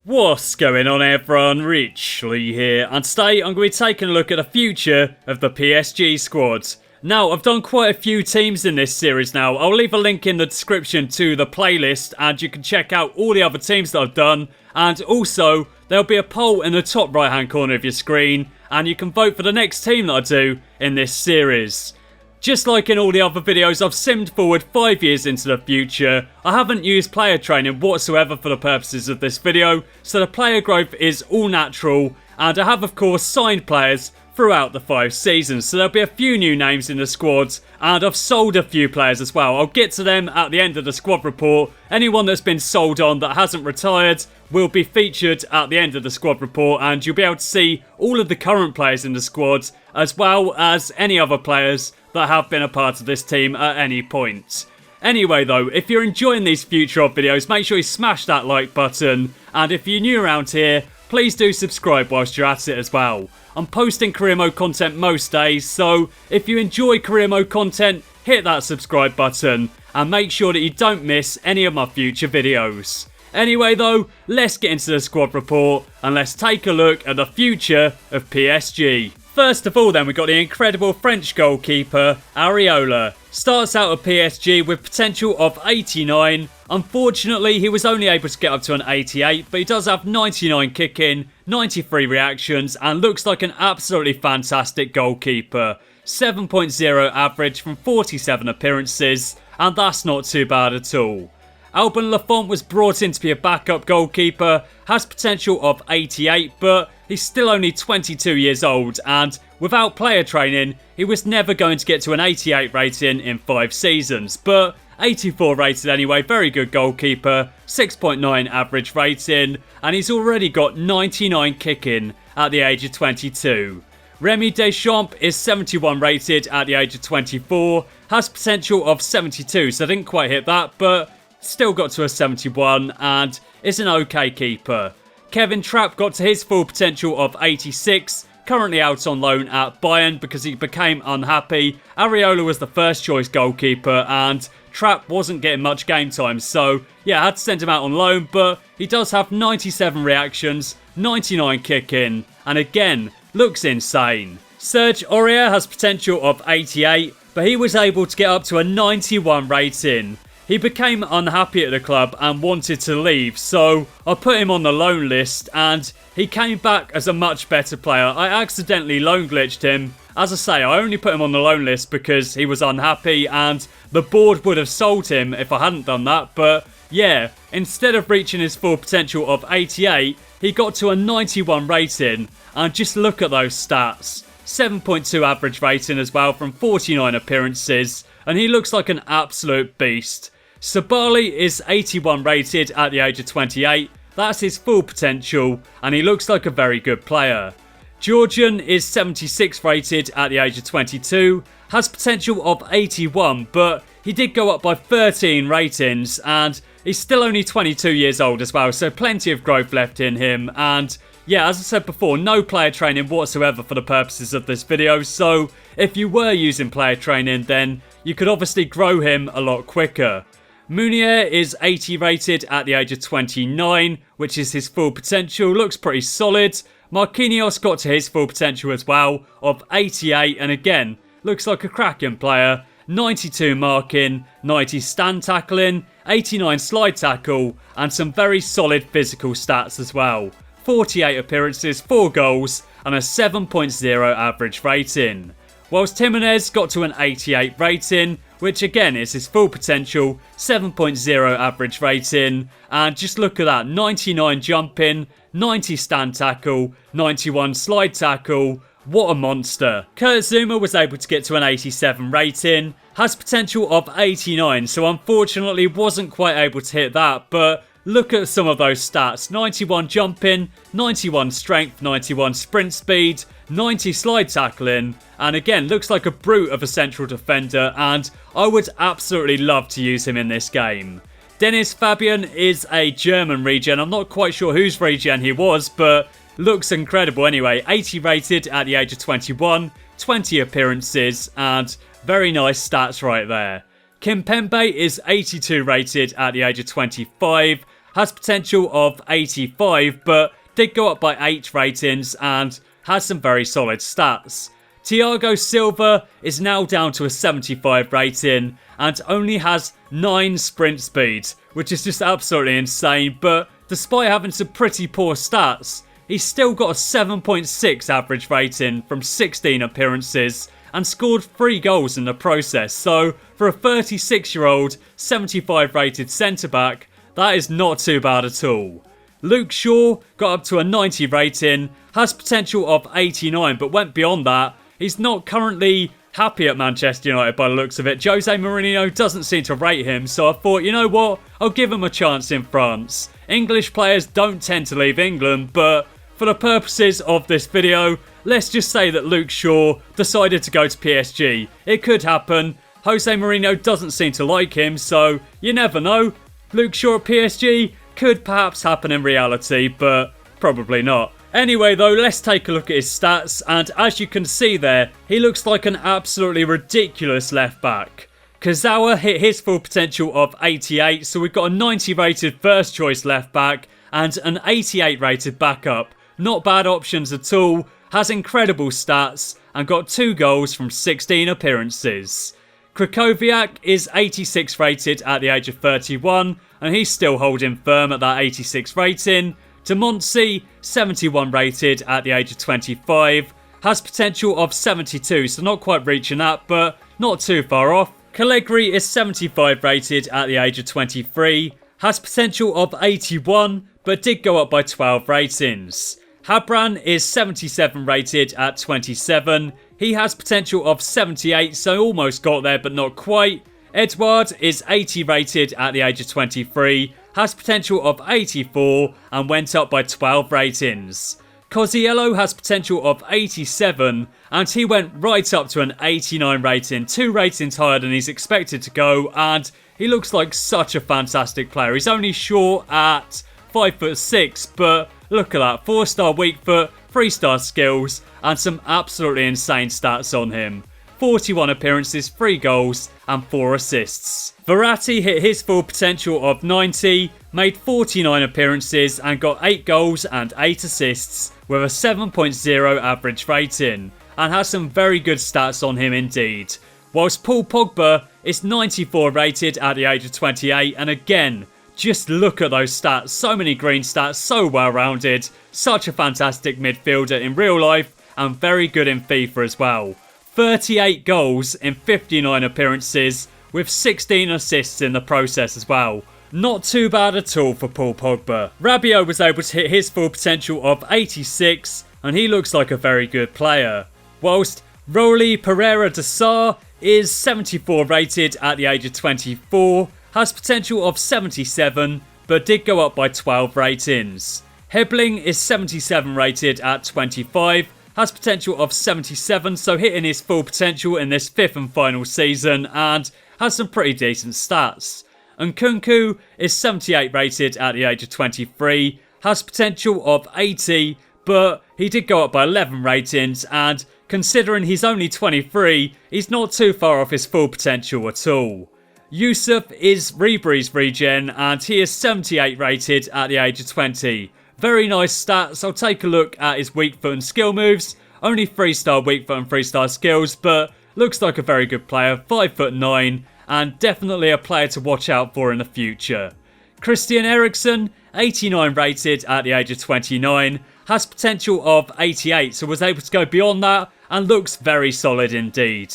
What's going on everyone, Rich Lee here, and today I'm going to be taking a look at the future of the PSG squad. Now, I've done quite a few teams in this series now. I'll leave a link in the description to the playlist and you can check out all the other teams that I've done. And also, there'll be a poll in the top right hand corner of your screen and you can vote for the next team that I do in this series. Just like in all the other videos, I've simmed forward 5 years into the future. I haven't used player training whatsoever for the purposes of this video, so the player growth is all natural, and I have of course signed players throughout the 5 seasons, so there'll be a few new names in the squads, and I've sold a few players as well. I'll get to them at the end of the squad report. Anyone that's been sold on that hasn't retired will be featured at the end of the squad report, and you'll be able to see all of the current players in the squad, as well as any other players that have been a part of this team at any point. Anyway though, if you're enjoying these future odd videos, make sure you smash that like button, and if you're new around here, please do subscribe whilst you're at it as well. I'm posting career mode content most days, so if you enjoy career mode content, hit that subscribe button, and make sure that you don't miss any of my future videos. Anyway though, let's get into the squad report, and let's take a look at the future of PSG. First of all then, we got the incredible French goalkeeper, Areola. Starts out at PSG with potential of 89. Unfortunately, he was only able to get up to an 88, but he does have 99 kicking, 93 reactions, and looks like an absolutely fantastic goalkeeper. 7.0 average from 47 appearances, and that's not too bad at all. Alban Lafont was brought in to be a backup goalkeeper, has potential of 88, but he's still only 22 years old, and without player training, he was never going to get to an 88 rating in 5 seasons. But 84 rated anyway, very good goalkeeper, 6.9 average rating, and he's already got 99 kicking at the age of 22. Remy Deschamps is 71 rated at the age of 24, has potential of 72, so didn't quite hit that, but still got to a 71 and is an okay keeper. Kevin Trapp got to his full potential of 86, currently out on loan at Bayern because he became unhappy. Areola was the first choice goalkeeper and Trapp wasn't getting much game time, so yeah, I had to send him out on loan, but he does have 97 reactions, 99 kicking, and again, looks insane. Serge Aurier has potential of 88, but he was able to get up to a 91 rating. He became unhappy at the club and wanted to leave, so I put him on the loan list and he came back as a much better player. I accidentally loan glitched him. As I say, I only put him on the loan list because he was unhappy and the board would have sold him if I hadn't done that. But yeah, instead of reaching his full potential of 88, he got to a 91 rating, and just look at those stats. 7.2 average rating as well from 49 appearances, and he looks like an absolute beast. Sabali is 81 rated at the age of 28, that's his full potential, and he looks like a very good player. Georgian is 76 rated at the age of 22, has potential of 81, but he did go up by 13 ratings, and he's still only 22 years old as well, so plenty of growth left in him. And yeah, as I said before, no player training whatsoever for the purposes of this video, so if you were using player training, then you could obviously grow him a lot quicker. Meunier is 80 rated at the age of 29, which is his full potential, looks pretty solid. Marquinhos got to his full potential as well, of 88, and again, looks like a cracking player. 92 marking, 90 stand tackling, 89 slide tackle, and some very solid physical stats as well. 48 appearances, 4 goals, and a 7.0 average rating. Whilst Jimenez got to an 88 rating, which again is his full potential, 7.0 average rating, and just look at that, 99 jumping, 90 stand tackle, 91 slide tackle, what a monster. Kurt Zouma was able to get to an 87 rating, has potential of 89, so unfortunately wasn't quite able to hit that, but look at some of those stats, 91 jumping, 91 strength, 91 sprint speed, 90 slide tackling, and again looks like a brute of a central defender, and I would absolutely love to use him in this game. Dennis Fabian is a German regen, I'm not quite sure whose regen he was, but looks incredible anyway. 80 rated at the age of 21, 20 appearances, and very nice stats right there. Kimpembe is 82 rated at the age of 25, has potential of 85, but did go up by 8 ratings and has some very solid stats. Thiago Silva is now down to a 75 rating and only has 9 sprint speed, which is just absolutely insane, but despite having some pretty poor stats, he's still got a 7.6 average rating from 16 appearances and scored 3 goals in the process. So for a 36-year-old 75 rated centre-back, that is not too bad at all. Luke Shaw got up to a 90 rating, has potential of 89 but went beyond that. He's not currently happy at Manchester United by the looks of it. Jose Mourinho doesn't seem to rate him, so I thought, you know what, I'll give him a chance in France. English players don't tend to leave England, but for the purposes of this video, let's just say that Luke Shaw decided to go to PSG. It could happen. Jose Mourinho doesn't seem to like him, so you never know. Luke Shaw at PSG could perhaps happen in reality, but probably not. Anyway though, let's take a look at his stats, and as you can see there, he looks like an absolutely ridiculous left back. Kurzawa hit his full potential of 88, so we've got a 90 rated first choice left back and an 88 rated backup. Not bad options at all, has incredible stats and got 2 goals from 16 appearances. Krychowiak is 86 rated at the age of 31 and he's still holding firm at that 86 rating. Demonsi, 71 rated at the age of 25, has potential of 72, so not quite reaching that, but not too far off. Callegri is 75 rated at the age of 23, has potential of 81, but did go up by 12 ratings. Habran is 77 rated at 27, he has potential of 78, so almost got there but not quite. Edouard is 80 rated at the age of 23, has potential of 84 and went up by 12 ratings. Cosiello has potential of 87 and he went right up to an 89 rating, 2 ratings higher than he's expected to go, and he looks like such a fantastic player. He's only short at 5'6", but look at that, 4-star weak foot, 3-star skills and some absolutely insane stats on him. 41 appearances, 3 goals and 4 assists. Verratti hit his full potential of 90, made 49 appearances and got 8 goals and 8 assists with a 7.0 average rating and has some very good stats on him indeed. Whilst Paul Pogba is 94 rated at the age of 28 and again, just look at those stats, so many green stats, so well rounded, such a fantastic midfielder in real life and very good in FIFA as well. 38 goals in 59 appearances with 16 assists in the process as well. Not too bad at all for Paul Pogba. Rabiot was able to hit his full potential of 86 and he looks like a very good player. Whilst Rolly Pereira de Sá is 74 rated at the age of 24, has potential of 77 but did go up by 12 ratings. Hebling is 77 rated at 25, has potential of 77, so hitting his full potential in this 5th and final season and has some pretty decent stats. And Nkunku is 78 rated at the age of 23, has potential of 80, but he did go up by 11 ratings and considering he's only 23, he's not too far off his full potential at all. Yusuf is Ribery's regen and he is 78 rated at the age of 20. Very nice stats. I'll take a look at his weak foot and skill moves. Only 3-star weak foot and 3-star skills, but looks like a very good player. 5'9" and definitely a player to watch out for in the future. Christian Eriksen, 89 rated at the age of 29, has potential of 88, so was able to go beyond that and looks very solid indeed.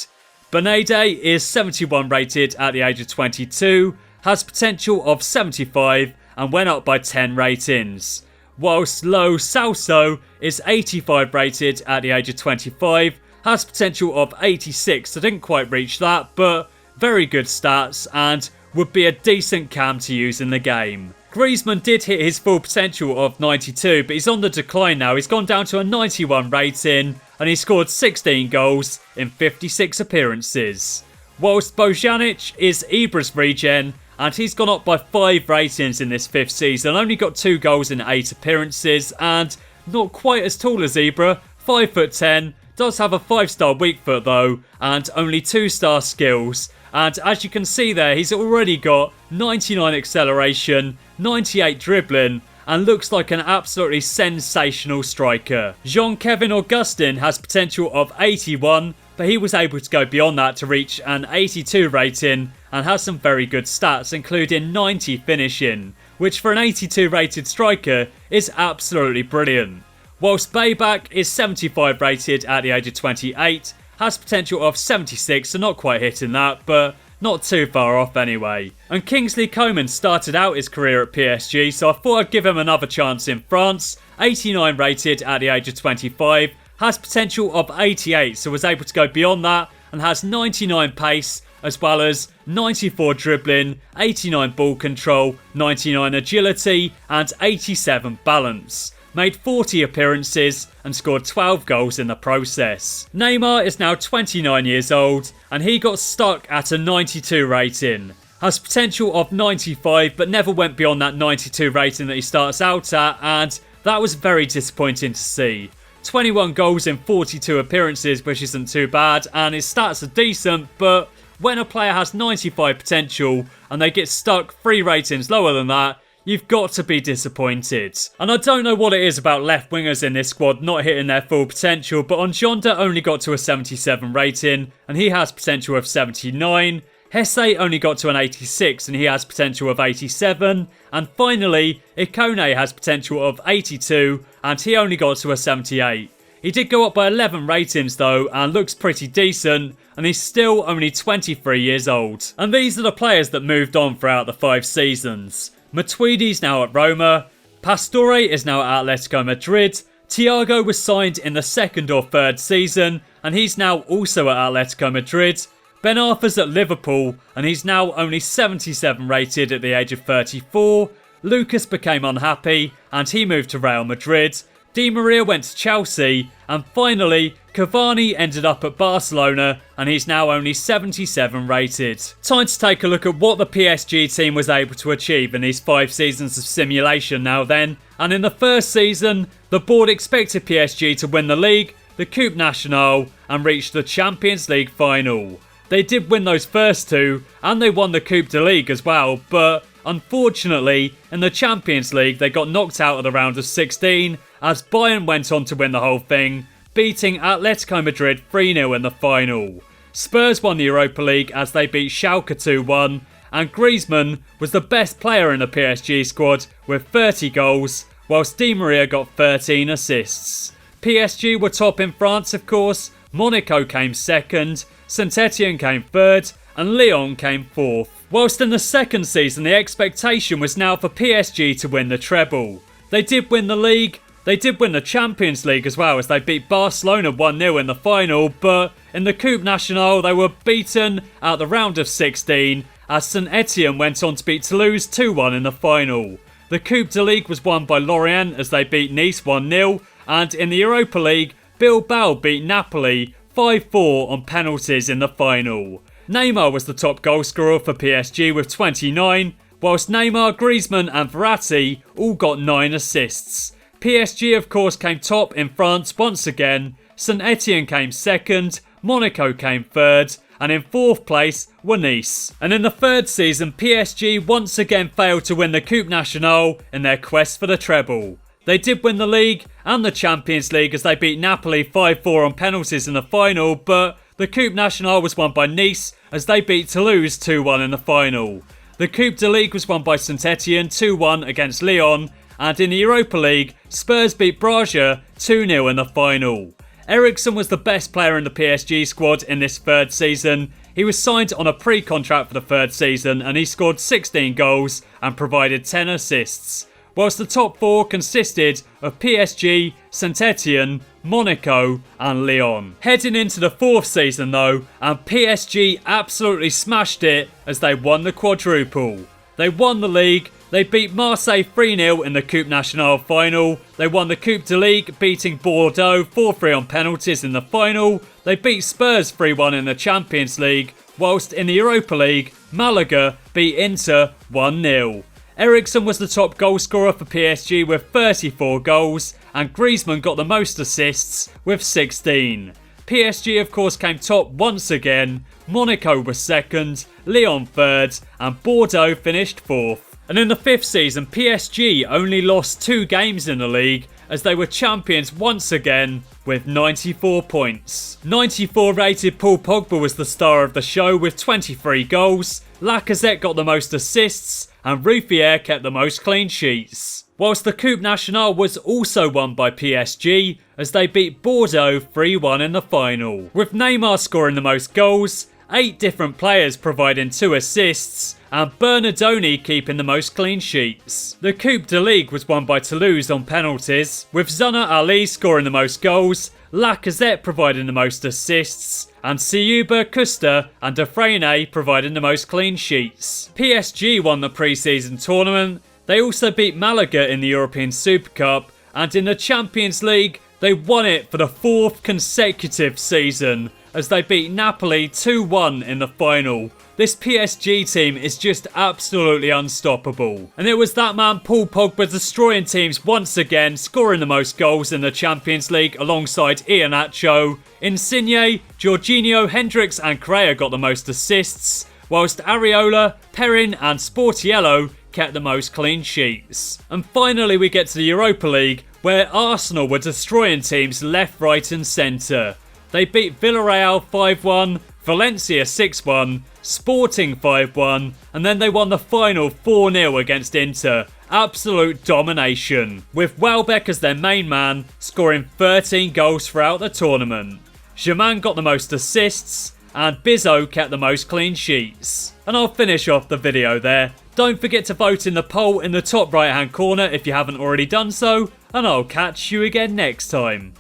Benede is 71 rated at the age of 22, has potential of 75 and went up by 10 ratings. Whilst Lo Celso is 85 rated at the age of 25, has potential of 86, so didn't quite reach that, but very good stats and would be a decent cam to use in the game. Griezmann did hit his full potential of 92, but he's on the decline now. He's gone down to a 91 rating and he scored 16 goals in 56 appearances. Whilst Bojanic is Ibra's regen and he's gone up by 5 ratings in this 5th season, only got 2 goals in 8 appearances and not quite as tall as Ibra, 5'10", does have a 5-star weak foot though, and only 2-star skills. And as you can see there, he's already got 99 acceleration, 98 dribbling, and looks like an absolutely sensational striker. Jean-Kevin Augustin has potential of 81, but he was able to go beyond that to reach an 82 rating and has some very good stats, including 90 finishing, which for an 82 rated striker is absolutely brilliant. Whilst Bayback is 75 rated at the age of 28, has potential of 76, so not quite hitting that, but not too far off anyway. And Kingsley Coman started out his career at PSG, so I thought I'd give him another chance in France. 89 rated at the age of 25, has potential of 88, so was able to go beyond that, and has 99 pace, as well as 94 dribbling, 89 ball control, 99 agility, and 87 balance. Made 40 appearances and scored 12 goals in the process. Neymar is now 29 years old and he got stuck at a 92 rating. Has potential of 95 but never went beyond that 92 rating that he starts out at, and that was very disappointing to see. 21 goals in 42 appearances, which isn't too bad, and his stats are decent, but when a player has 95 potential and they get stuck 3 ratings lower than that, you've got to be disappointed. And I don't know what it is about left wingers in this squad not hitting their full potential, but Onjonda only got to a 77 rating and he has potential of 79. Hesse only got to an 86 and he has potential of 87. And finally, Ikone has potential of 82 and he only got to a 78. He did go up by 11 ratings though and looks pretty decent, and he's still only 23 years old. And these are the players that moved on throughout the 5 seasons. Matuidi's now at Roma, Pastore is now at Atletico Madrid, Thiago was signed in the 2nd or 3rd season and he's now also at Atletico Madrid. Ben Arthur's at Liverpool and he's now only 77 rated at the age of 34. Lucas became unhappy and he moved to Real Madrid. Di Maria went to Chelsea, and finally Cavani ended up at Barcelona and he's now only 77 rated. Time to take a look at what the PSG team was able to achieve in these 5 seasons of simulation now then. And in the first season, the board expected PSG to win the league, the Coupe Nationale, and reach the Champions League final. They did win those first 2 and they won the Coupe de Ligue as well, but unfortunately in the Champions League they got knocked out of the round of 16 as Bayern went on to win the whole thing, beating Atletico Madrid 3-0 in the final. Spurs won the Europa League as they beat Schalke 2-1, and Griezmann was the best player in the PSG squad with 30 goals, whilst Di Maria got 13 assists. PSG were top in France of course, Monaco came 2nd, Saint-Etienne came 3rd, and Lyon came 4th. Whilst in the 2nd season the expectation was now for PSG to win the treble. They did win the league, they did win the Champions League as well as they beat Barcelona 1-0 in the final, but in the Coupe Nationale they were beaten at the round of 16 as Saint-Etienne went on to beat Toulouse 2-1 in the final. The Coupe de Ligue was won by Lorient as they beat Nice 1-0, and in the Europa League Bilbao beat Napoli 5-4 on penalties in the final. Neymar was the top goal scorer for PSG with 29, whilst Neymar, Griezmann and Verratti all got 9 assists. PSG of course came top in France once again, Saint-Etienne came 2nd, Monaco came 3rd, and in 4th place were Nice. And in the 3rd season PSG once again failed to win the Coupe Nationale in their quest for the treble. They did win the league and the Champions League as they beat Napoli 5-4 on penalties in the final, but the Coupe Nationale was won by Nice as they beat Toulouse 2-1 in the final. The Coupe de Ligue was won by Saint-Etienne 2-1 against Lyon, and in the Europa League, Spurs beat Braga 2-0 in the final. Eriksen was the best player in the PSG squad in this 3rd season. He was signed on a pre-contract for the 3rd season and he scored 16 goals and provided 10 assists. Whilst the top 4 consisted of PSG, Saint-Etienne, Monaco and Lyon. Heading into the 4th season though, and PSG absolutely smashed it as they won the quadruple. They won the league, they beat Marseille 3-0 in the Coupe Nationale final, they won the Coupe de Ligue beating Bordeaux 4-3 on penalties in the final, they beat Spurs 3-1 in the Champions League, whilst in the Europa League, Malaga beat Inter 1-0. Eriksen was the top goal scorer for PSG with 34 goals and Griezmann got the most assists with 16. PSG of course came top once again, Monaco was second, Lyon third, and Bordeaux finished fourth. And in the 5th season, PSG only lost 2 games in the league as they were champions once again with 94 points. 94 rated Paul Pogba was the star of the show with 23 goals, Lacazette got the most assists, and Ruffier kept the most clean sheets. Whilst the Coupe Nationale was also won by PSG as they beat Bordeaux 3-1 in the final. With Neymar scoring the most goals, 8 different players providing 2 assists, and Bernardoni keeping the most clean sheets. The Coupe de Ligue was won by Toulouse on penalties, with Zana Ali scoring the most goals, Lacazette providing the most assists, and Siuba, Custa and Defrene providing the most clean sheets. PSG won the pre-season tournament. They also beat Malaga in the European Super Cup, and in the Champions League, they won it for the 4th consecutive season as they beat Napoli 2-1 in the final. This PSG team is just absolutely unstoppable. And it was that man Paul Pogba destroying teams once again, scoring the most goals in the Champions League alongside Iheanacho. Insigne, Jorginho, Hendricks and Correa got the most assists, whilst Areola, Perrin and Sportiello kept the most clean sheets. And finally we get to the Europa League, where Arsenal were destroying teams left, right and centre. They beat Villarreal 5-1, Valencia 6-1, Sporting 5-1, and then they won the final 4-0 against Inter. Absolute domination, with Welbeck as their main man, scoring 13 goals throughout the tournament. Germain got the most assists, and Bizot kept the most clean sheets. And I'll finish off the video there. Don't forget to vote in the poll in the top right hand corner if you haven't already done so, and I'll catch you again next time.